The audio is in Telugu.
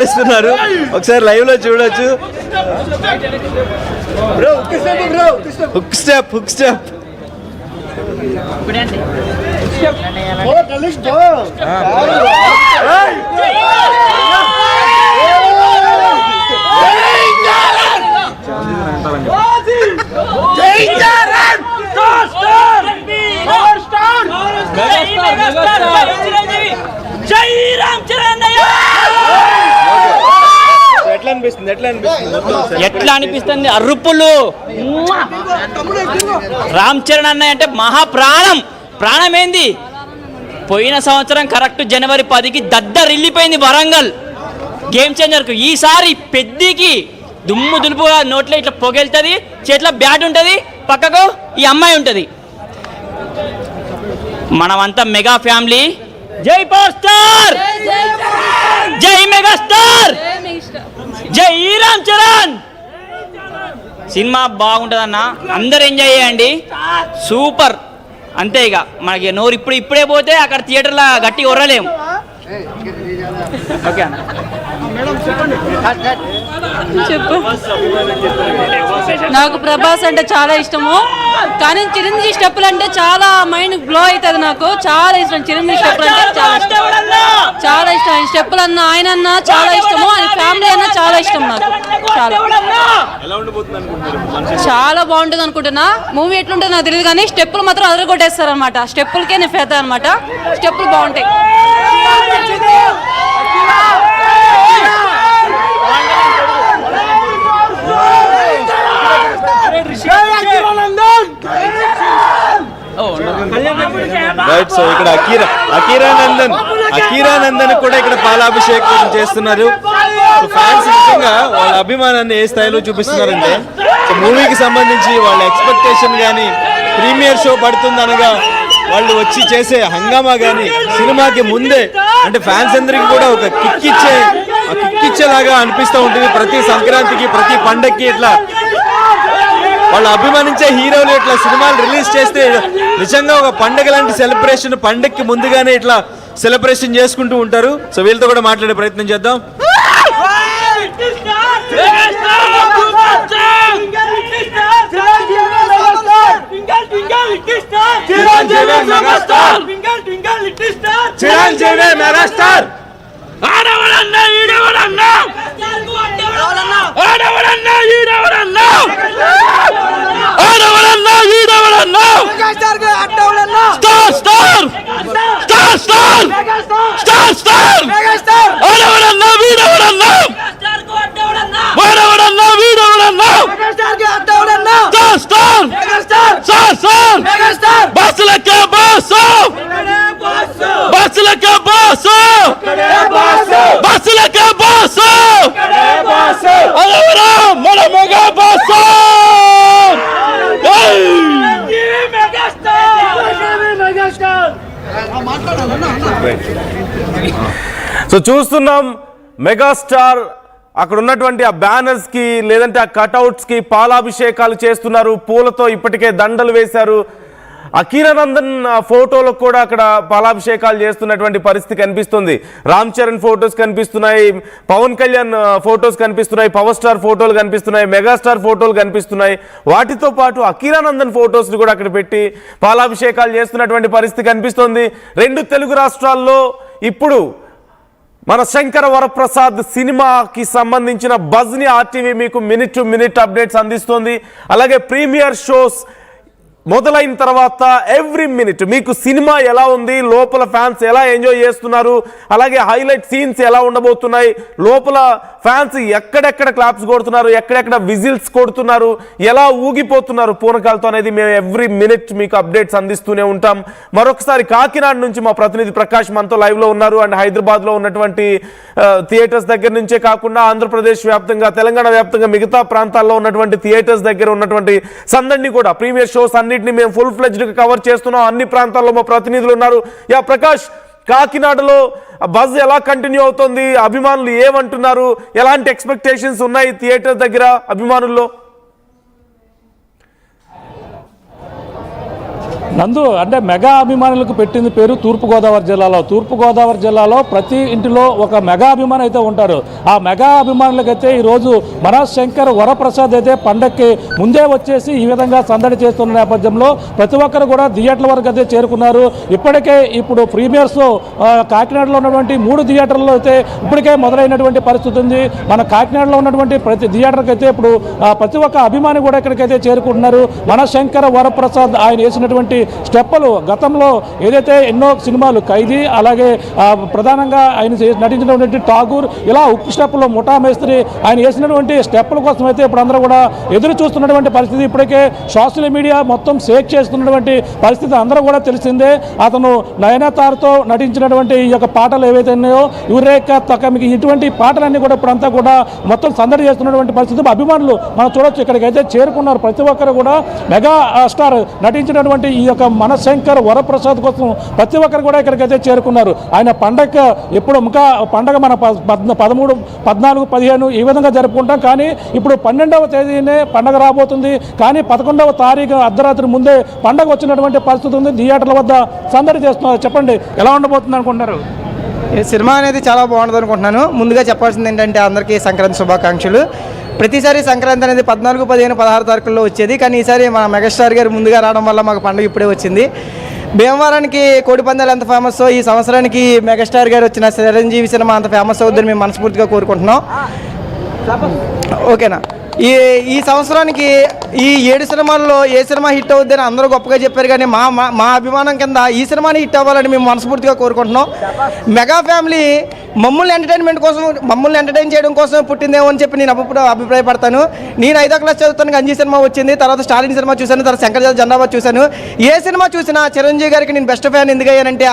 చేస్తున్నారు ఒకసారి లైవ్ లో చూడొచ్చు. హుక్ స్టెప్ ఎట్లా అనిపిస్తుంది? అరుపులు. రామ్ చరణ్ అన్నయ్య అంటే మహాప్రాణం. ప్రాణం ఏంది? పోయిన సంవత్సరం కరెక్ట్ జనవరి 10కి దద్దరిల్లిపోయింది వరంగల్ గేమ్ చేంజర్కు. ఈసారి పెద్దికి దుమ్ము దులుపుగా నోట్లో ఇట్లా పొగెళ్తుంది, చేతిలో బ్యాట్ ఉంటుంది, పక్కకు ఈ అమ్మాయి ఉంటుంది. మనమంతా మెగా ఫ్యామిలీ. జై పవర్ స్టార్, జై మెగాస్టార్, జై రామ్ చరణ్. సినిమా బాగుంటుందన్న, అందరు ఎంజాయ్ చేయండి. సూపర్. అంతే ఇక మనకి నోరు ఇప్పుడే పోతే అక్కడ థియేటర్లో గట్టి కొరలేము. ఓకే అన్న, చెప్పు. నాకు ప్రభాస్ అంటే చాలా ఇష్టము, కానీ చిరంజీవి స్టెప్పులు అంటే చాలా మైండ్ గ్లో అవుతుంది. నాకు చాలా ఇష్టం చిరంజీవి స్టెప్పులు అంటే చాలా ఇష్టం. ఆయన స్టెప్పులు అన్నా, ఆయన అన్నా చాలా ఇష్టము, ఆయన ఫ్యామిలీ అన్నా చాలా ఇష్టం నాకు. చాలా బాగుంటుంది అనుకుంటున్నా. మూవీ ఎట్లుంటుంది నాకు తెలియదు, కానీ స్టెప్పులు మాత్రం అదరగొట్టేస్తారు అనమాట. స్టెప్పులకే నేను ఫేత అనమాట. స్టెప్పులు బాగుంటాయి. రైట్. సో ఇక్కడ అకీరానందన్ కూడా ఇక్కడ పాలాభిషేకం చేస్తున్నారు. ఫ్యాన్స్ నిజంగా వాళ్ళ అభిమానాన్ని ఏ స్థాయిలో చూపిస్తున్నారంటే, మూవీకి సంబంధించి వాళ్ళ ఎక్స్పెక్టేషన్ కానీ, ప్రీమియర్ షో పడుతుందనగా వాళ్ళు వచ్చి చేసే హంగామా కానీ, సినిమాకి ముందే అంటే ఫ్యాన్స్ అందరికి కూడా ఒక కిక్ ఇచ్చేలాగా అనిపిస్తూ ఉంటుంది. ప్రతి సంక్రాంతికి, ప్రతి పండక్కి ఇట్లా వాళ్ళు అభిమానించే హీరోలు ఇట్లా సినిమాలు రిలీజ్ చేస్తే నిజంగా ఒక పండగ లాంటి సెలబ్రేషన్, పండగకి ముందుగానే ఇట్లా సెలబ్రేషన్ చేసుకుంటూ ఉంటారు. సో వీళ్ళతో కూడా మాట్లాడే ప్రయత్నం చేద్దాం. సో చూస్తున్నాం మెగాస్టార్ అక్కడ ఉన్నటువంటి ఆ బ్యానర్స్ కి లేదంటే ఆ కట్అవుట్స్ కి పాలాభిషేకాలు చేస్తున్నారు. పూలతో ఇప్పటికే దండలు వేశారు. అకీరానందన్ ఫోటోలకు కూడా అక్కడ పాలాభిషేకాలు చేస్తున్నటువంటి పరిస్థితి కనిపిస్తుంది. రామ్ చరణ్ ఫోటోస్ కనిపిస్తున్నాయి, పవన్ కళ్యాణ్ ఫోటోస్ కనిపిస్తున్నాయి, పవర్ స్టార్ ఫోటోలు కనిపిస్తున్నాయి, మెగాస్టార్ ఫోటోలు కనిపిస్తున్నాయి. వాటితో పాటు అకీరానందన్ ఫోటోస్ని కూడా అక్కడ పెట్టి పాలాభిషేకాలు చేస్తున్నటువంటి పరిస్థితి కనిపిస్తుంది. 2 తెలుగు రాష్ట్రాల్లో ఇప్పుడు మన శంకర వరప్రసాద్ సినిమాకి సంబంధించిన బజ్ని ఆర్టీవీ మీకు మినిట్ టు మినిట్ అప్డేట్స్ అందిస్తోంది. అలాగే ప్రీమియర్ షోస్ మొదలైన తర్వాత ఎవ్రీ మినిట్ మీకు సినిమా ఎలా ఉంది, లోపల ఫ్యాన్స్ ఎలా ఎంజాయ్ చేస్తున్నారు, అలాగే హైలైట్ సీన్స్ ఎలా ఉండబోతున్నాయి, లోపల ఫ్యాన్స్ ఎక్కడెక్కడ క్లాప్స్ కొడుతున్నారు, ఎక్కడెక్కడ విజిల్స్ కొడుతున్నారు, ఎలా ఊగిపోతున్నారు పూనకాలతో అనేది మేము ఎవ్రీ మినిట్ మీకు అప్డేట్స్ అందిస్తూనే ఉంటాం. మరొకసారి కాకినాడ నుంచి మా ప్రతినిధి ప్రకాష్ మనతో లైవ్లో ఉన్నారు. అండ్ హైదరాబాద్లో ఉన్నటువంటి థియేటర్స్ దగ్గర నుంచే కాకుండా ఆంధ్రప్రదేశ్ వ్యాప్తంగా, తెలంగాణ వ్యాప్తంగా మిగతా ప్రాంతాల్లో ఉన్నటువంటి థియేటర్స్ దగ్గర ఉన్నటువంటి సందడిని కూడా ప్రీమియర్ షోస్ అన్నిటిని మేము ఫుల్ ఫ్లెడ్జ్డ్ గా కవర్ చేస్తున్నాం. అన్ని ప్రాంతాల్లో మా ప్రతినిధులు ఉన్నారు. యా ప్రకాష్, కాకినాడలో బజ్ ఎలా కంటిన్యూ అవుతుంది, అభిమానులు ఏమంటున్నారు, ఎలాంటి ఎక్స్పెక్టేషన్స్ ఉన్నాయి థియేటర్ దగ్గర అభిమానుల్లో? నందు అంటే మెగా అభిమానులకు పెట్టింది పేరు తూర్పుగోదావరి జిల్లాలో. తూర్పుగోదావరి జిల్లాలో ప్రతి ఇంటిలో ఒక మెగా అభిమాని అయితే ఉంటారు. ఆ మెగా అభిమానులకైతే ఈరోజు మనోజ్ శంకర్ వరప్రసాద్ అయితే పండక్కి ముందే వచ్చేసి ఈ విధంగా సందడి చేస్తున్న నేపథ్యంలో ప్రతి ఒక్కరు కూడా థియేటర్ల వరకు అయితే చేరుకున్నారు. ఇప్పటికే ఇప్పుడు ప్రీమియర్స్ కాకినాడలో ఉన్నటువంటి 3 థియేటర్లో అయితే ఇప్పటికే మొదలైనటువంటి పరిస్థితి ఉంది. మన కాకినాడలో ఉన్నటువంటి ప్రతి థియేటర్కి అయితే ఇప్పుడు ప్రతి ఒక్క అభిమాని కూడా ఇక్కడికైతే చేరుకుంటున్నారు. మనోజ్ శంకర్ వరప్రసాద్ ఆయన వేసినటువంటి స్టెప్పులు గతంలో ఏదైతే ఎన్నో సినిమాలు ఖైదీ, అలాగే ప్రధానంగా ఆయన నటించినటువంటి ఠాగూర్, ఇలా ఉక్కు స్టెప్పులు, ముఠా మేస్త్రి ఆయన వేసినటువంటి స్టెప్పుల కోసం అయితే ఇప్పుడు అందరూ కూడా ఎదురు చూస్తున్నటువంటి పరిస్థితి. ఇప్పటికే సోషల్ మీడియా మొత్తం షేక్ చేస్తున్నటువంటి పరిస్థితి అందరూ కూడా తెలిసిందే. అతను నయనతారతో నటించినటువంటి ఈ యొక్క పాటలు ఏవైతే ఉన్నాయో యురేకా తకమికి ఇటువంటి పాటలన్నీ కూడా ఇప్పుడంతా కూడా మొత్తం సందడి చేస్తున్నటువంటి పరిస్థితి. అభిమానులు మనం చూడొచ్చు ఇక్కడికైతే చేరుకున్నారు. ప్రతి ఒక్కరు కూడా మెగా స్టార్ నటించినటువంటి ఈ యొక్క మనోజ్ శంకర్ వరప్రసాద్ కోసం ప్రతి ఒక్కరు కూడా ఇక్కడికైతే చేరుకున్నారు. ఆయన పండగ ఎప్పుడు ఇంకా పండగ మన 13, 14, 15 ఈ విధంగా జరుపుకుంటాం. కానీ ఇప్పుడు 12వ తేదీనే పండగ రాబోతుంది. కానీ 11వ తారీఖు అర్ధరాత్రి ముందే పండగ వచ్చినటువంటి పరిస్థితి ఉంది. థియేటర్ల వద్ద సందడి చేస్తున్నారు. చెప్పండి ఎలా ఉండబోతుంది అనుకుంటున్నారు? ఈ సినిమా అనేది చాలా బాగుంటుంది అనుకుంటున్నాను. ముందుగా చెప్పాల్సింది ఏంటంటే అందరికీ సంక్రాంతి శుభాకాంక్షలు. ప్రతిసారి సంక్రాంతి అనేది 14, 15, 16 తారీఖుల్లో వచ్చేది. కానీ ఈసారి మా మెగాస్టార్ గారు ముందుగా రావడం వల్ల మాకు పండుగ ఇప్పుడే వచ్చింది. భీమవరానికి కోడి పందాలు ఎంత ఫేమస్, ఈ సంవత్సరానికి మెగాస్టార్ గారు వచ్చిన చిరంజీవి సినిమా అంత ఫేమస్ అవుతుందని మేము మనస్ఫూర్తిగా కోరుకుంటున్నాం. ఓకేనా? ఈ సంవత్సరానికి ఈ 7 సినిమాల్లో ఏ సినిమా హిట్ అవుద్దని అందరూ గొప్పగా చెప్పారు. కానీ మా అభిమానం కింద ఈ సినిమాని హిట్ అవ్వాలని మేము మనస్ఫూర్తిగా కోరుకుంటున్నాం. మెగా ఫ్యామిలీ మమ్మల్ని ఎంటర్టైన్ చేయడం కోసం పుట్టిందేమో అని చెప్పి నేను అభిప్రాయపడతాను. నేను 5వ క్లాస్ చదువుతాను, గంజీ సినిమా వచ్చింది, తర్వాత స్టాలిన్ సినిమా చూశాను, తర్వాత శంకర్ జెండాబాద్ చూశాను. ఏ సినిమా చూసినా చిరంజీవి గారికి నేను బెస్ట్ ఫ్యాన్. ఎందుకయ్యానంటే